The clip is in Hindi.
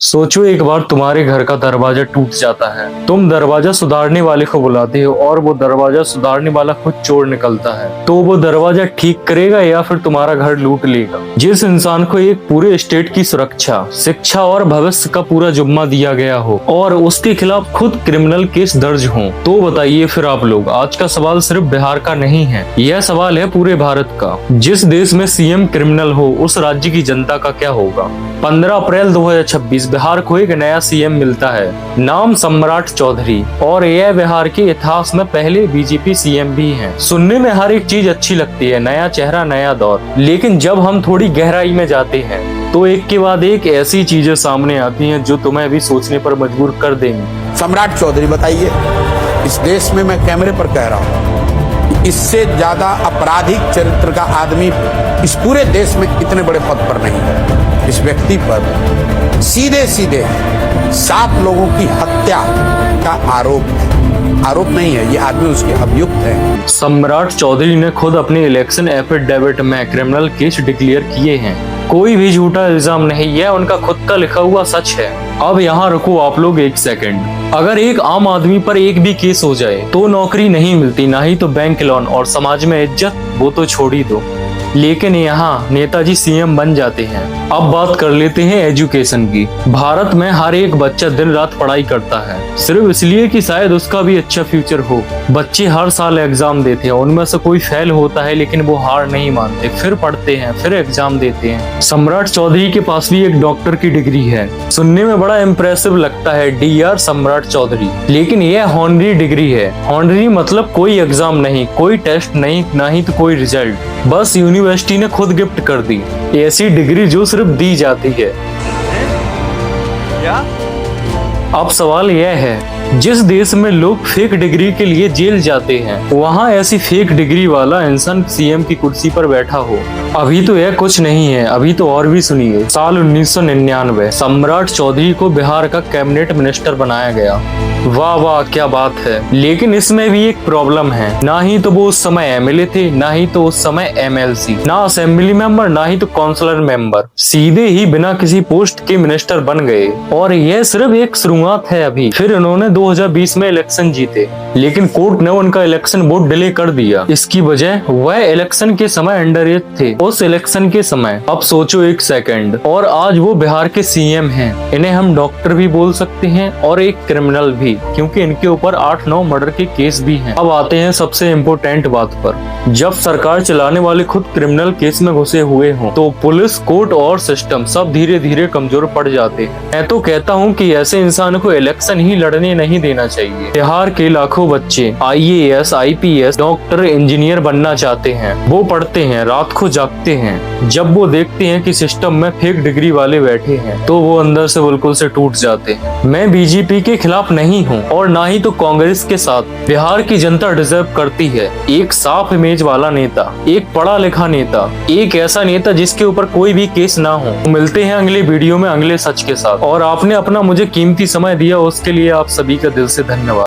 सोचो एक बार तुम्हारे घर का दरवाजा टूट जाता है। तुम दरवाजा सुधारने वाले को बुलाते हो और वो दरवाजा सुधारने वाला खुद चोर निकलता है। तो वो दरवाजा ठीक करेगा या फिर तुम्हारा घर लूट लेगा। जिस इंसान को एक पूरे स्टेट की सुरक्षा, शिक्षा और भविष्य का पूरा जुम्मा दिया गया हो और उसके खिलाफ खुद क्रिमिनल केस दर्ज हो, तो बताइए फिर आप लोग। आज का सवाल सिर्फ बिहार का नहीं है, यह सवाल है पूरे भारत का। जिस देश में सीएम क्रिमिनल हो उस राज्य की जनता का क्या होगा। 15 अप्रैल 2026 बिहार को एक नया सीएम मिलता है, नाम सम्राट चौधरी, और यह बिहार के इतिहास में पहले बीजेपी सीएम भी हैं। सुनने में हर एक चीज अच्छी लगती है, नया चेहरा नया दौर, लेकिन जब हम थोड़ी गहराई में जाते हैं तो एक के बाद एक ऐसी चीजें सामने आती हैं जो तुम्हें भी सोचने पर मजबूर कर देंगी। सम्राट चौधरी बताइए, इस देश में मैं कैमरे पर कह रहा हूँ, इससे ज्यादा आपराधिक चरित्र का आदमी इस पूरे देश में इतने बड़े पद पर नहीं है। इस व्यक्ति पर सीधे सीधे 7 लोगों की हत्या का आरोप नहीं है, ये आदमी उसके अभियुक्त है। सम्राट चौधरी ने खुद अपने इलेक्शन एफिडेविट में क्रिमिनल केस डिक्लेयर किए हैं। कोई भी झूठा इल्जाम नहीं, यह उनका खुद का लिखा हुआ सच है। अब यहाँ रुको आप लोग एक सेकंड। अगर एक आम आदमी पर एक भी केस हो जाए तो नौकरी नहीं मिलती, ना ही तो बैंक लोन और समाज में इज्जत, वो तो छोड़ ही दो, लेकिन यहाँ नेताजी सीएम बन जाते हैं। अब बात कर लेते हैं एजुकेशन की। भारत में हर एक बच्चा दिन रात पढ़ाई करता है, सिर्फ इसलिए कि शायद उसका भी अच्छा फ्यूचर हो। बच्चे हर साल एग्जाम देते हैं, उनमें से कोई फेल होता है लेकिन वो हार नहीं मानते, फिर पढ़ते हैं, फिर एग्जाम देते हैं। सम्राट चौधरी के पास भी एक डॉक्टर की डिग्री है, सुनने में बड़ा इम्प्रेसिव लगता है, DR सम्राट चौधरी, लेकिन यह हॉनरी डिग्री है। हॉनरी मतलब कोई एग्जाम नहीं, कोई टेस्ट नहीं, ना ही तो कोई रिजल्ट, बस यूनिवर्सिटी ने खुद गिफ्ट कर दी। ऐसी डिग्री जो सिर्फ दी जाती है। क्या? अब सवाल यह है, जिस देश में लोग फेक डिग्री के लिए जेल जाते हैं, वहाँ ऐसी फेक डिग्री वाला इंसान सीएम की कुर्सी पर बैठा हो। अभी तो यह कुछ नहीं है, अभी तो और भी सुनिए। साल 1999 सम्राट चौधरी को बिहार का कैबिनेट मिनिस्टर बनाया गया। वाह वाह क्या बात है, लेकिन इसमें भी एक प्रॉब्लम है। ना ही तो वो उस समय MLA थे, ना ही तो उस समय MLC, ना असेंबली मेंबर, ना ही तो काउंसिलर मेंबर, सीधे ही बिना किसी पोस्ट के मिनिस्टर बन गए। और यह सिर्फ एक शुरुआत है अभी। फिर उन्होंने 2020 में इलेक्शन जीते, लेकिन कोर्ट ने उनका इलेक्शन वोट डिले कर दिया। इसकी वजह वह इलेक्शन के समय अंडर एज थे, उस इलेक्शन के समय। अब सोचो एक सेकंड, और आज वो बिहार के सीएम हैं। इन्हें हम डॉक्टर भी बोल सकते हैं और एक क्रिमिनल भी, क्योंकि इनके ऊपर 8-9 मर्डर के केस भी हैं। अब आते हैं सबसे इम्पोर्टेंट बात पर। जब सरकार चलाने वाले खुद क्रिमिनल केस में घुसे हुए हों, तो पुलिस, कोर्ट और सिस्टम सब धीरे धीरे कमजोर पड़ जाते हैं। मैं तो कहता हूँ कि ऐसे इंसान को इलेक्शन ही लड़ने नहीं देना चाहिए। बिहार के लाखों बच्चे IAS, IPS, डॉक्टर, इंजीनियर बनना चाहते हैं। वो पढ़ते हैं, रात को जागते हैं। जब वो देखते हैं कि सिस्टम में फेक डिग्री वाले बैठे हैं, तो वो अंदर से बिल्कुल से टूट जाते हैं। मैं बीजेपी के खिलाफ नहीं हूँ और ना ही तो कांग्रेस के साथ। बिहार की जनता डिजर्व करती है एक साफ इमेज वाला नेता, एक पढ़ा लिखा नेता, एक ऐसा नेता जिसके ऊपर कोई भी केस ना हो। मिलते हैं अगले वीडियो में अगले सच के साथ। और आपने अपना मुझे कीमती समय दिया, उसके लिए आप सभी का दिल से धन्यवाद।